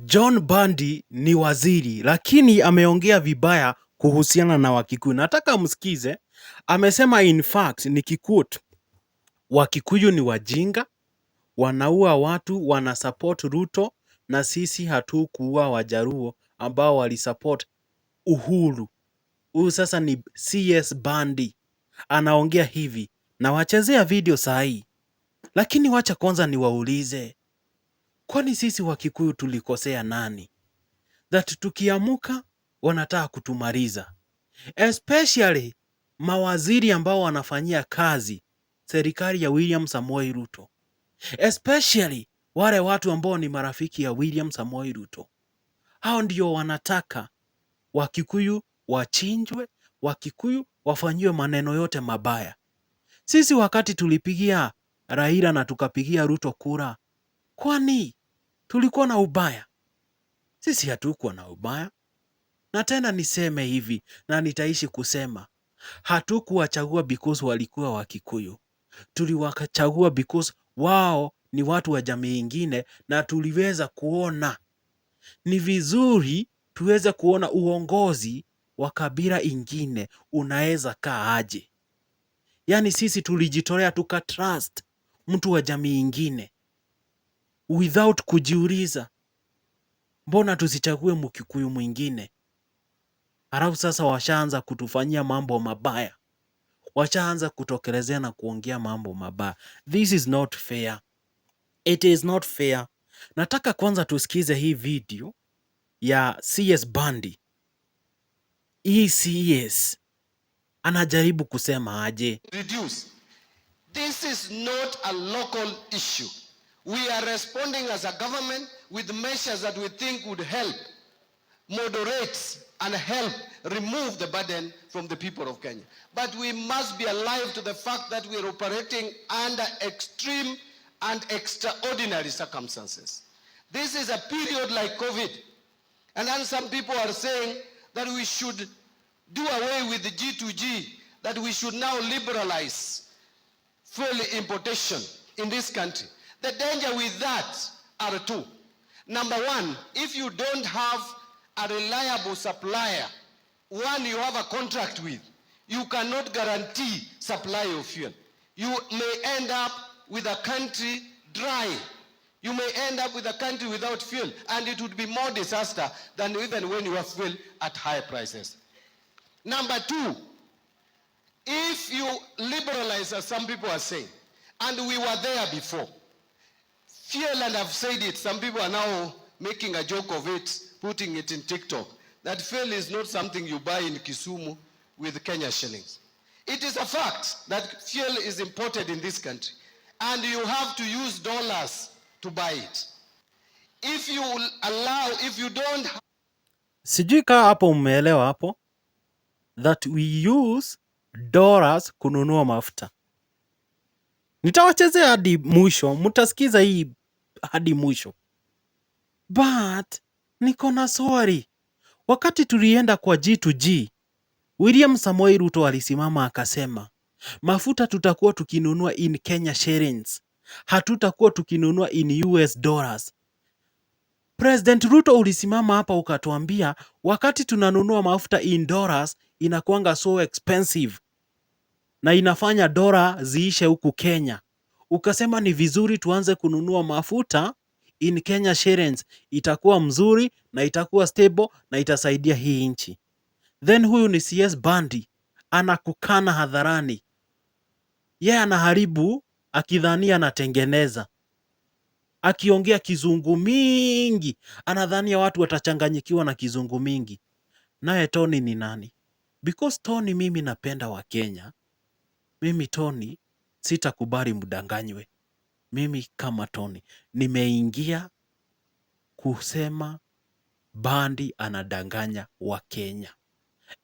John Bandi ni waziri lakini ameongea vibaya kuhusiana na Wakikuyu. Nataka msikize. Amesema in fact nikikut, Wakikuyu ni wajinga, wanaua watu, wana support Ruto na sisi hatukuua Wajaruo ambao walisupport Uhuru. Huyu sasa ni CS Bandi. Anaongea hivi na wachezea video sahi. Lakini wacha kwanza niwaulize. Kwani sisi Wakikuyu tulikosea nani? That tukiamuka wanataka kutumaliza, especially mawaziri ambao wanafanyia kazi serikali ya William Samoei Ruto, especially wale watu ambao ni marafiki ya William Samoei Ruto. Hao ndio wanataka Wakikuyu wachinjwe, Wakikuyu wafanyiwe maneno yote mabaya. Sisi wakati tulipigia Raila na tukapigia Ruto kura, kwani tulikuwa na ubaya? Sisi hatukuwa na ubaya. Na tena niseme hivi na nitaishi kusema, hatukuwachagua because walikuwa Wakikuyu. Tuliwachagua because wao ni watu wa jamii ingine na tuliweza kuona ni vizuri tuweze kuona uongozi wa kabila ingine unaweza kaa aje. Yaani sisi tulijitolea tukatrust mtu wa jamii ingine without kujiuliza mbona tusichague Mkikuyu mwingine. Halafu sasa washaanza kutufanyia mambo mabaya, washaanza kutokelezea na kuongea mambo mabaya. This is not fair. It is not fair. Nataka kwanza tusikize hii video ya CS Bandi. Hii CS anajaribu kusema aje? Reduce. This is not a local issue. We are responding as a government with measures that we think would help moderate and help remove the burden from the people of Kenya. But we must be alive to the fact that we are operating under extreme and extraordinary circumstances. This is a period like COVID. And then some people are saying that we should do away with the G2G, that we should now liberalize fuel importation in this country. The danger with that are two. Number one, if you don't have a reliable supplier, one you have a contract with, you cannot guarantee supply of fuel. You may end up with a country dry. You may end up with a country without fuel, and it would be more disaster than even when you have fuel at high prices. Number two, if you liberalize, as some people are saying, and we were there before, fuel, and I've said it, some people are now making a joke of it, putting it in TikTok, that fuel is not something you buy in Kisumu with Kenya shillings. It is a fact that fuel is imported in this country, and you have to use dollars to buy it. If you allow, if you don't... Sijui kaa hapo umeelewa hapo, that we use dollars kununua mafuta. Nitawachezea hadi mwisho, mtasikiza hii hadi mwisho. But niko na swali. Wakati tulienda kwa G2G, William Samoei Ruto alisimama akasema, mafuta tutakuwa tukinunua in Kenya shillings, hatutakuwa tukinunua in US dollars. President Ruto ulisimama hapa ukatuambia wakati tunanunua mafuta in dollars inakuanga so expensive na inafanya dola ziishe huku Kenya. Ukasema ni vizuri tuanze kununua mafuta in Kenya shillings, itakuwa mzuri na itakuwa stable na itasaidia hii nchi. Then huyu ni CS Bandi anakukana hadharani. Yeye anaharibu akidhania anatengeneza, akiongea kizungu mingi, anadhania watu watachanganyikiwa na kizungu mingi. Naye Tony ni nani? Because Tony, mimi napenda wa Kenya. Mimi Tony sitakubali mdanganywe. Mimi kama Tony nimeingia kusema Bandi anadanganya wa Kenya,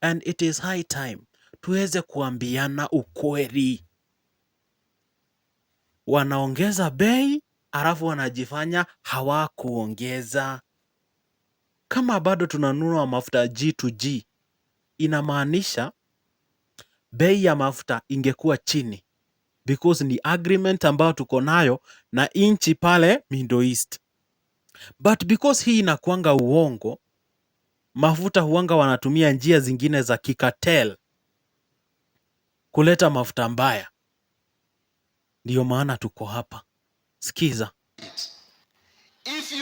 and it is high time tuweze kuambiana ukweli. Wanaongeza bei alafu wanajifanya hawakuongeza. Kama bado tunanunua mafuta G2G, inamaanisha bei ya mafuta ingekuwa chini, because ni agreement ambayo tuko nayo na inchi pale Middle East. but because hii inakuanga uongo, mafuta huanga wanatumia njia zingine za kikatel kuleta mafuta mbaya. Ndiyo maana tuko hapa. Sikiza. If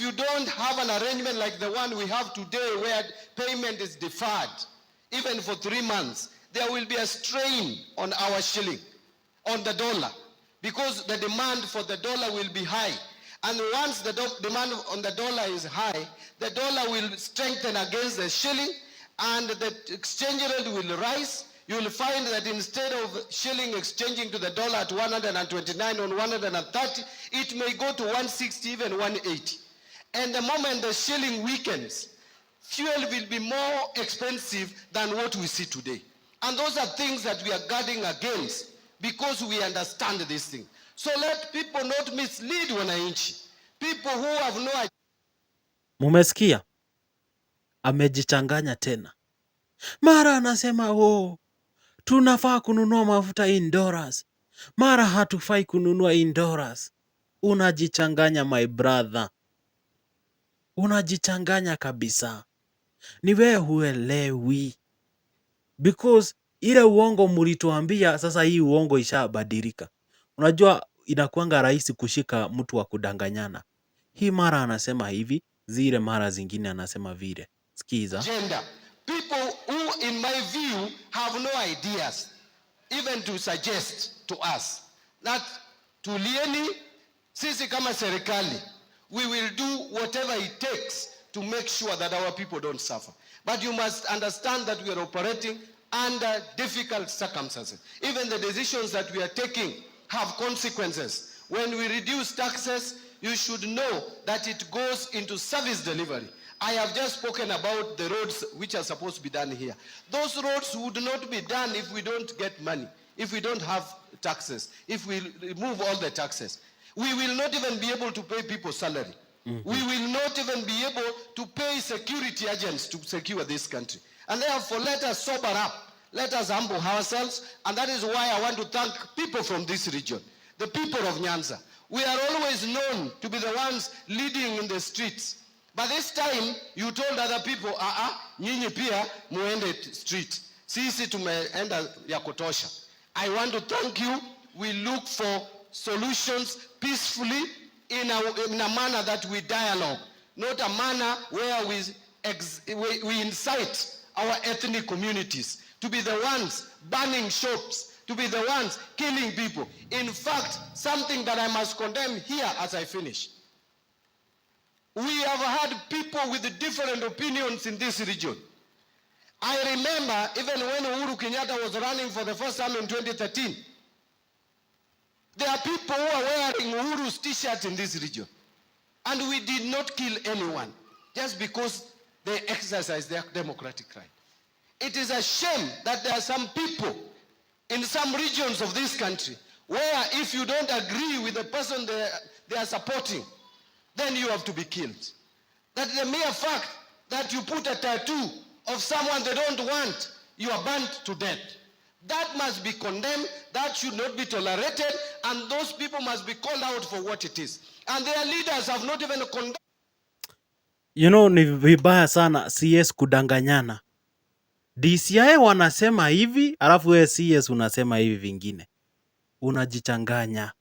you don't have an arrangement like the one we have today where payment is deferred, even for 3 months, there will be a strain on our shilling, on the dollar, because the demand for the dollar will be high. And once the demand on the dollar is high, the dollar will strengthen against the shilling and the exchange rate will rise. You will find that instead of shilling exchanging to the dollar at 129 or 130, it may go to 160, even 180. And the moment the shilling weakens, fuel will be more expensive than what we see today. And those are things that we are guarding against because we understand this thing. So let people not mislead wananchi. People who have no idea. Mumesikia? Amejichanganya tena. Mara anasema tunafaa kununua mafuta in dollars. Mara hatufai kununua in dollars. Unajichanganya my brother. Unajichanganya kabisa. Ni wewe huelewi. Because ile uongo mlituambia, sasa hii uongo ishabadilika. Unajua inakuanga rahisi kushika mtu wa kudanganyana. Hii mara anasema hivi, zile mara zingine anasema vile. Sikiza. Gender. People who, in my view, have no ideas, even to suggest to us that tulieni, sisi kama serikali, we will do whatever it takes to make sure that our people don't suffer. But you must understand that we are operating under difficult circumstances. Even the decisions that we are taking have consequences. When we reduce taxes, you should know that it goes into service delivery. I have just spoken about the roads which are supposed to be done here. Those roads would not be done if we don't get money, if we don't have taxes, if we remove all the taxes. We will not even be able to pay people salary. Mm-hmm. We will not even be able to pay security agents to secure this country. And therefore, let us sober up. Let us humble ourselves. And that is why I want to thank people from this region, the people of Nyanza. We are always known to be the ones leading in the streets. But this time, you told other people, nyinyi pia muende street. Sisi tumeenda ya kutosha. I want to thank you. We look for solutions peacefully in a manner that we dialogue, not a manner where we incite our ethnic communities to be the ones burning shops, to be the ones killing people. In fact, something that I must condemn here as I finish. We have had people with different opinions in this region. I remember even when Uhuru Kenyatta was running for the first time in 2013, there are people who are wearing Uhuru's t-shirt in this region. And we did not kill anyone just because they exercised their democratic right. It is a shame that there are some people in some regions of this country where if you don't agree with the person they are supporting, then you have to be killed. That the mere fact that you put a tattoo of someone they don't want, you are burnt to death. That must be condemned, that should not be tolerated, and those people must be called out for what it is. And their leaders have not even condemned. You know, ni vibaya sana CS kudanganyana. DCI wanasema hivi, alafu wewe CS unasema hivi vingine. Unajichanganya.